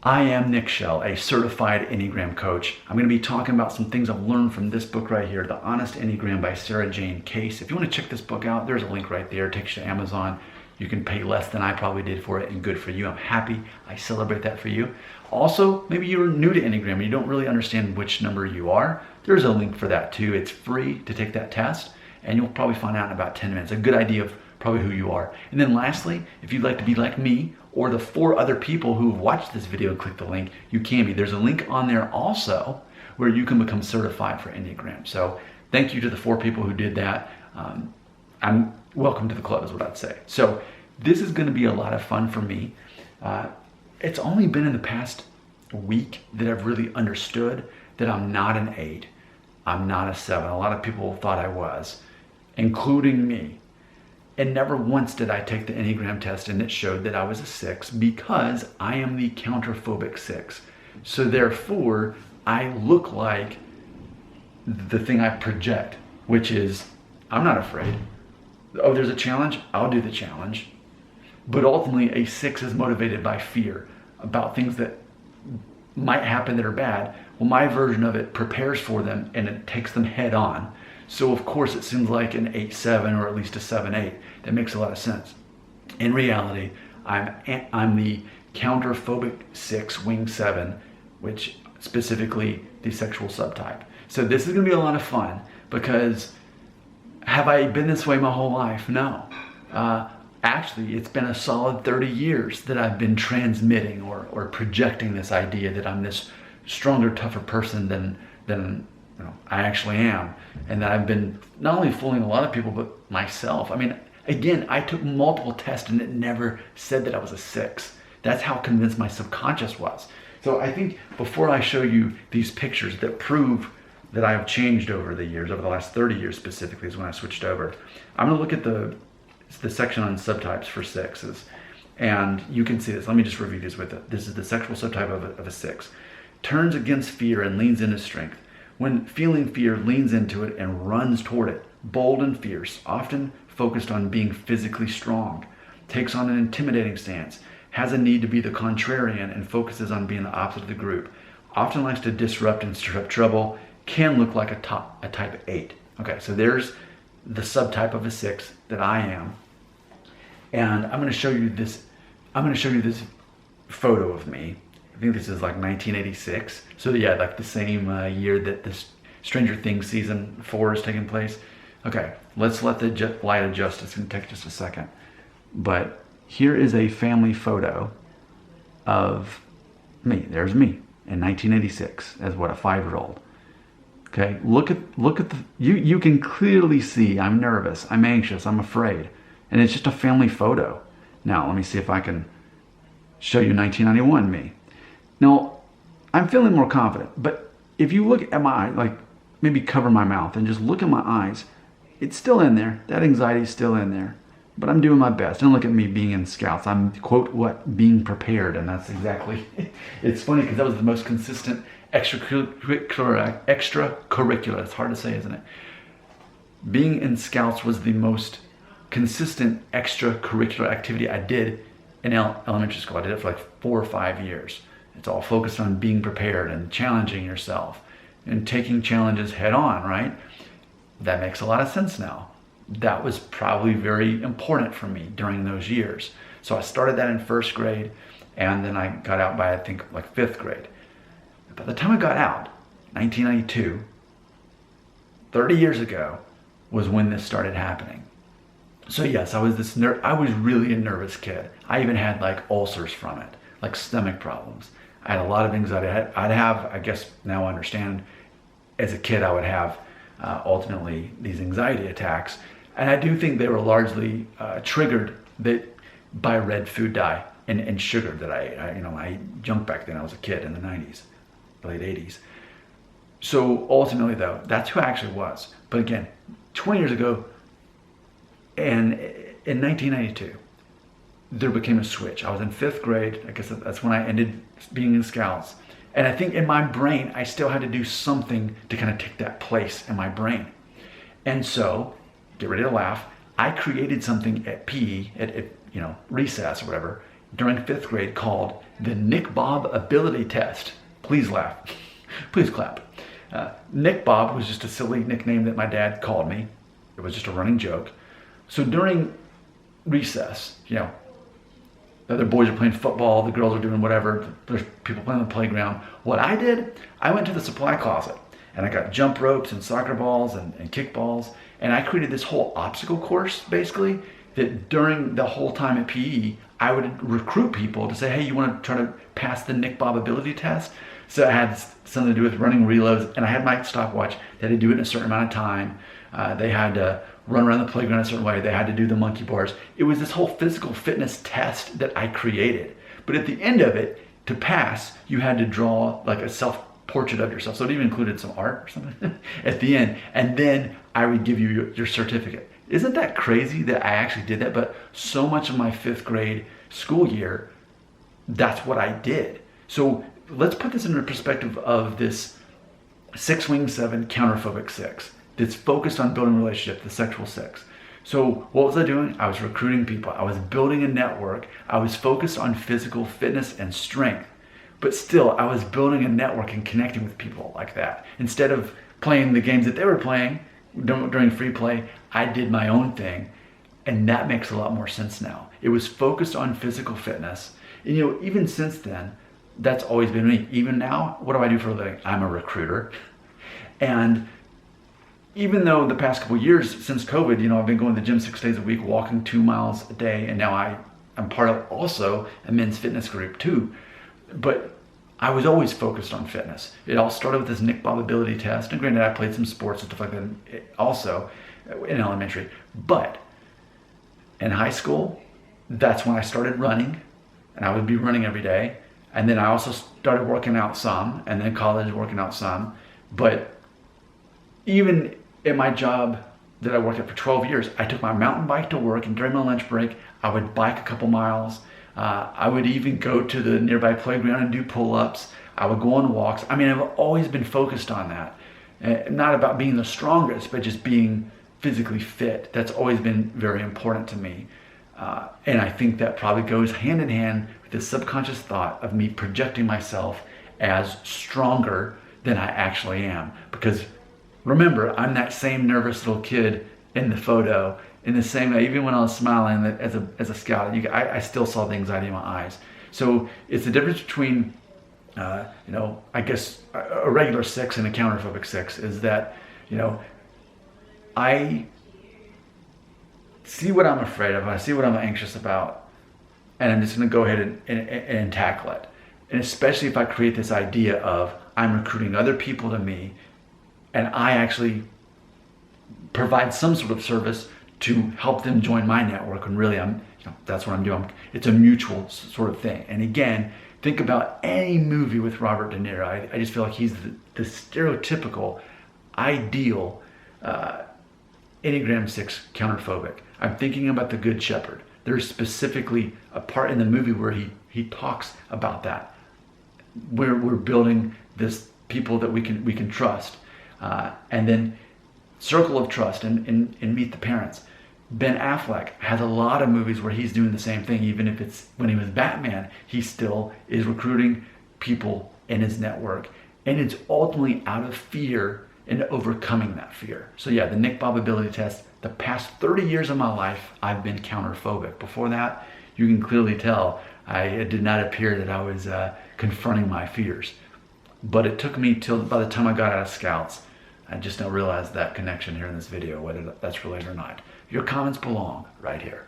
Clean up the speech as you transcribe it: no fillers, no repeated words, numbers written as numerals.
I am Nick Shell, a certified Enneagram coach. I'm going to be talking about some things I've learned from this book right here, The Honest Enneagram by Sarah Jane Case. If you want to check this book out, there's a link right there. It takes you to Amazon. You can pay less than I probably did for it, and good for you. I'm happy. I celebrate that for you. Also, maybe you're new to Enneagram and you don't really understand which number you are. There's a link for that too. It's free to take that test, and you'll probably find out in about 10 minutes. A good idea of probably who you are. And then lastly, if you'd like to be like me or the 4 other people who've watched this video and click the link, you can be. There's a link on there also where you can become certified for Enneagram. So thank you to the 4 people who did that. I'm welcome to the club is what I'd say. So this is going to be a lot of fun for me. It's only been in the past week that I've really understood that I'm not an 8. I'm not a 7. A lot of people thought I was, including me. And never once did I take the Enneagram test and it showed that I was a 6 because I am the counterphobic 6. So therefore, I look like the thing I project, which is I'm not afraid. Oh, there's a challenge? I'll do the challenge. But ultimately, a 6 is motivated by fear about things that might happen that are bad. Well, my version of it prepares for them and it takes them head on. So of course it seems like an 8-7 or at least a 7-8. That makes a lot of sense. In reality, I'm the counterphobic 6, wing 7, which specifically the sexual subtype. So this is going to be a lot of fun because have I been this way my whole life? No. Actually, it's been a solid 30 years that I've been transmitting or projecting this idea that I'm this stronger, tougher person than I actually am, and that I've been not only fooling a lot of people but myself. I mean, again, I took multiple tests and it never said that I was a 6. That's how convinced my subconscious was. So I think before I show you these pictures that prove that I have changed over the years, over the last 30 years specifically is when I switched over, I'm going to look at the section on subtypes for 6s, and you can see this. Let me just review these with it. This is the sexual subtype of a 6. Turns against fear and leans into strength. When feeling fear, leans into it and runs toward it. Bold and fierce, often focused on being physically strong. Takes on an intimidating stance. Has a need to be the contrarian and focuses on being the opposite of the group. Often likes to disrupt and stir up trouble. Can look like a type 8. Okay, so there's the subtype of a 6 that I am. And I'm going to show you this. I'm going to show you this photo of me. I think this is like 1986. So yeah, like the same year that this Stranger Things season 4 is taking place. Okay, let's let the light adjust. It's going to take just a second. But here is a family photo of me. There's me in 1986 as what, a 5-year-old. Okay, look at the, you can clearly see I'm nervous, I'm anxious, I'm afraid. And it's just a family photo. Now, let me see if I can show you 1991 me. Now, I'm feeling more confident, but if you look at my eyes, like maybe cover my mouth and just look at my eyes, it's still in there. That anxiety is still in there, but I'm doing my best. Don't look at me being in Scouts. I'm, quote, what, being prepared, and that's exactly, it's funny because that was the most consistent extracurricular, it's hard to say, isn't it? Being in Scouts was the most consistent extracurricular activity I did in elementary school. I did it for like 4 or 5 years. It's all focused on being prepared and challenging yourself and taking challenges head on, right? That makes a lot of sense now. That was probably very important for me during those years. So I started that in 1st grade, and then I got out by, I think, like 5th grade. By the time I got out, 1992, 30 years ago, was when this started happening. So yes, I was really a nervous kid. I even had like ulcers from it, like stomach problems. I had a lot of anxiety. I'd have, I guess now I understand, as a kid I would have ultimately these anxiety attacks. And I do think they were largely triggered by red food dye and sugar that I ate junk back then. I was a kid in the 90s, late 80s. So ultimately though, that's who I actually was. But again, 20 years ago, and in 1992, there became a switch. I was in 5th grade. I guess that's when I ended being in Scouts. And I think in my brain, I still had to do something to kind of take that place in my brain. And so, get ready to laugh, I created something at PE, at recess or whatever, during 5th grade called the Nick Bob Ability Test. Please laugh. Please clap. Nick Bob was just a silly nickname that my dad called me. It was just a running joke. So during recess, you know, the other boys are playing football, the girls are doing whatever, there's people playing on the playground. What I did, I went to the supply closet and I got jump ropes and soccer balls and kickballs, and I created this whole obstacle course, basically, that during the whole time at PE, I would recruit people to say, hey, you want to try to pass the Nick Bob Ability Test? So it had something to do with running reloads, and I had my stopwatch. They had to do it in a certain amount of time. They had to run around the playground a certain way. They had to do the monkey bars. It was this whole physical fitness test that I created. But at the end of it, to pass, you had to draw like a self-portrait of yourself. So it even included some art or something at the end. And then I would give you your certificate. Isn't that crazy that I actually did that? But so much of my 5th grade school year, that's what I did. So let's put this in the perspective of this 6 wing 7 counterphobic 6 that's focused on building relationships, the sexual 6. So what was I doing? I was recruiting people. I was building a network. I was focused on physical fitness and strength. But still, I was building a network and connecting with people like that. Instead of playing the games that they were playing during free play, I did my own thing. And that makes a lot more sense now. It was focused on physical fitness. And you know, even since then, that's always been me. Even now, what do I do for a living? I'm a recruiter. And even though the past couple of years since COVID, you know, I've been going to the gym 6 days a week, walking 2 miles a day, and now I'm part of also a men's fitness group too. But I was always focused on fitness. It all started with this Nick Bob Ability Test, and granted, I played some sports and stuff like that also in elementary. But in high school, that's when I started running, and I would be running every day. And then I also started working out some, and then college working out some. But even at my job that I worked at for 12 years, I took my mountain bike to work, and during my lunch break, I would bike a couple miles. I would even go to the nearby playground and do pull-ups. I would go on walks. I mean, I've always been focused on that. Not about being the strongest, but just being physically fit. That's always been very important to me. And I think that probably goes hand in hand with the subconscious thought of me projecting myself as stronger than I actually am. Because remember, I'm that same nervous little kid in the photo, in the same way, even when I was smiling as a scout, I still saw the anxiety in my eyes. So it's the difference between, you know, I guess a regular 6 and a counterphobic 6 is that, you know, I see what I'm afraid of, I see what I'm anxious about, and I'm just going to go ahead and tackle it. And especially if I create this idea of I'm recruiting other people to me, and I actually provide some sort of service to help them join my network, and really that's what I'm doing. It's a mutual sort of thing. And again, think about any movie with Robert De Niro. I just feel like he's the stereotypical, ideal Enneagram 6 counterphobic. I'm thinking about The Good Shepherd. There's specifically a part in the movie where he talks about that. We're building this people that we can trust. And then Circle of Trust and Meet the Parents. Ben Affleck has a lot of movies where he's doing the same thing. Even if it's when he was Batman, he still is recruiting people in his network. And it's ultimately out of fear and overcoming that fear. So yeah, the Nick Bob Ability Test, the past 30 years of my life, I've been counterphobic. Before that, you can clearly tell it did not appear that I was confronting my fears. But it took me till by the time I got out of Scouts, I just now realized that connection here in this video, whether that's related or not. Your comments belong right here.